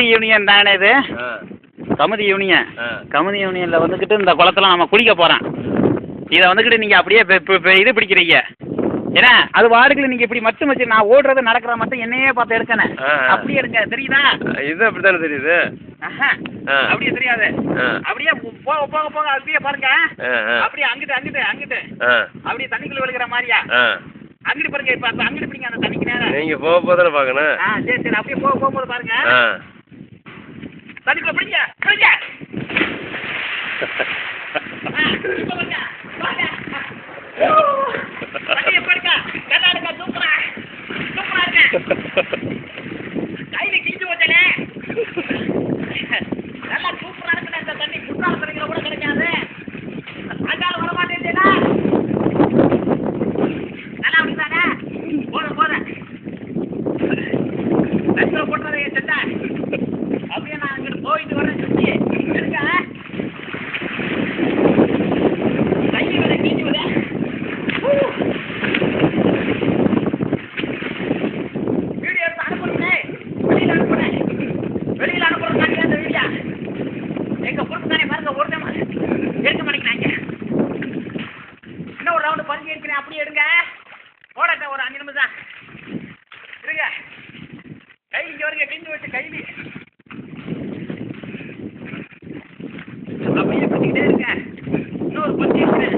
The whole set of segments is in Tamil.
யூனியன் தானே இது? கமுதி யூனியன். கமுதி யூனியனில் வந்துக்கிட்டு இந்த குளத்துல நம்ம குளிக்க போகிறோம். இதை வந்துக்கிட்டு நீங்கள் அப்படியே இது பிடிக்கிறீங்க. ஏன்னா அது வாடுகளை நீங்கள் இப்படி மட்டும் வச்சு நான் ஓடுறது நடக்கிற மட்டும் என்னையே பார்த்து எடுக்கணும். அப்படியே எடுங்க, தெரியுதா? இது அப்படித்தானே தெரியுது. அப்படியே தெரியாது. அப்படியே போக போக போக அப்படியே பாருங்க. அப்படியே அங்கிட்டு அங்கிட்டு அங்கிட்டு அப்படியே தண்ணிக்குள்ள விழுகிற மாதிரியா? அங்கிட்டு பாருங்க. இப்ப அங்கிட்டு பிடிங்க அந்த தண்ணிக்கு நேரம். நீங்க போக போதானே பாக்கணும். சரி சரி, அப்படியே போக போகும்போது பாருங்க. தண்ணிக்குள்ள பிடிங்க பிடிங்க. தண்ணியை பாருங்க. நல்லா இருக்கா? சூப்பரா சூப்பரா இருக்கு. கையில கிழிச்சு போச்சனே. நல்லா சூப்பரா இருக்குண்ணே இந்த தண்ணி. குற்றால தண்ணிகளை கூட கிடைக்காது. அங்கால வர மாட்டேன்னா நல்லா அப்படிதானே? போதும் போதும். தண்ணிக்குள்ள போட்டுறதை செஞ்சா அப்படியே நான் அங்கிட்டு போயிட்டு வரேன். சுற்றி எடுக்க கையை வேலை கிழிச்சு விட. வீடியோ எடுத்து அனுப்புறேன். வெளியில் அனுப்புறேன். வெளியில் அனுப்புறேன். தண்ணி அந்த வீடியோ எங்க பொறுப்பு தானே பாருங்க. ஒரு டைம் எடுக்க மாட்டேங்கிறாங்க. இன்னும் ஒரு ரவுண்டு பறிஞ்சு இருக்கிறேன். அப்படியே எடுங்க. போடட்ட ஒரு 5 நிமிஷம் இருங்க. கை இங்க வருங்க. கிழிஞ்சு வச்சு கைலி அப்படியே பிடிச்சிக்கிட்டே இருங்க. இன்னொரு பறிஞ்சு இருக்கிறேன்.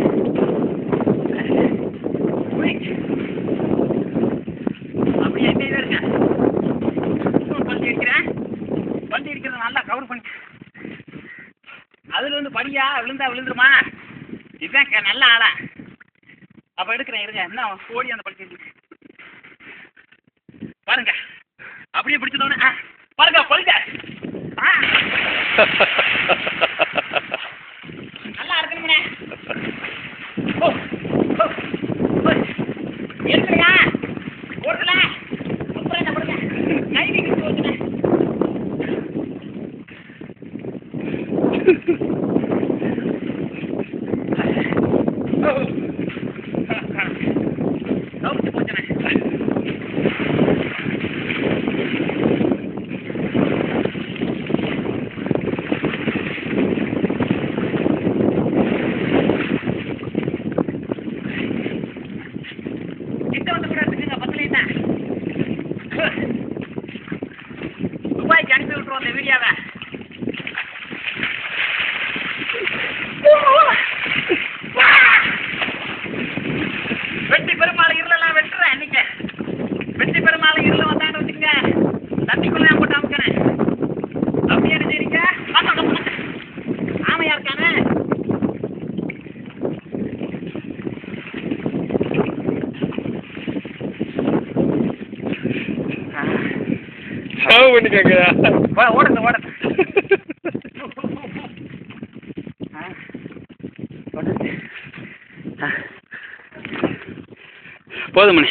அப்படியே எங்கே இருங்க. இன்னொரு பறிஞ்சு இருக்கிறேன். பறிஞ்சு இருக்கிறத நல்லா கவர் பண்ணி அதுல இருந்து படியா விழுந்தா விழுந்துருமா? இதுதான் நல்ல ஆளா. அப்ப எடுக்கிறேன் இருங்க. என்ன ஓடி அந்த பறிச்சு பாருங்க. அப்படியே பிடிச்சதோட பாருங்க பழுங்க. நல்லா இருக்கணும்ண்ணே. இருக்குங்க ஓடுல. அப்புறம் என்ன பண்ணுங்க? கைவி கிட்டு வச்சுனேன். கவுச்சு போச்சுனே. கிட்ட வந்து கூட இருக்குங்க. பத்தலைன்னா துபாய்க்கு அனுப்பி விட்டுருவோம் அந்த வீடியோவை. வெற்றி பெருமாள் இருளெல்லாம் வெட்டுறேன் இன்னைக்கு. வெற்றி பெருமாள் இருள வந்தான்னு வச்சுங்க. தண்ணிக்குள்ள போட்டு அமுக்கிறேன். அப்படியே என்ன செய்றீங்க? ஆமையா இருக்கானே. பண்ணிக்கங்க. ஓடுங்க ஓடுங்க. போதும் மணி.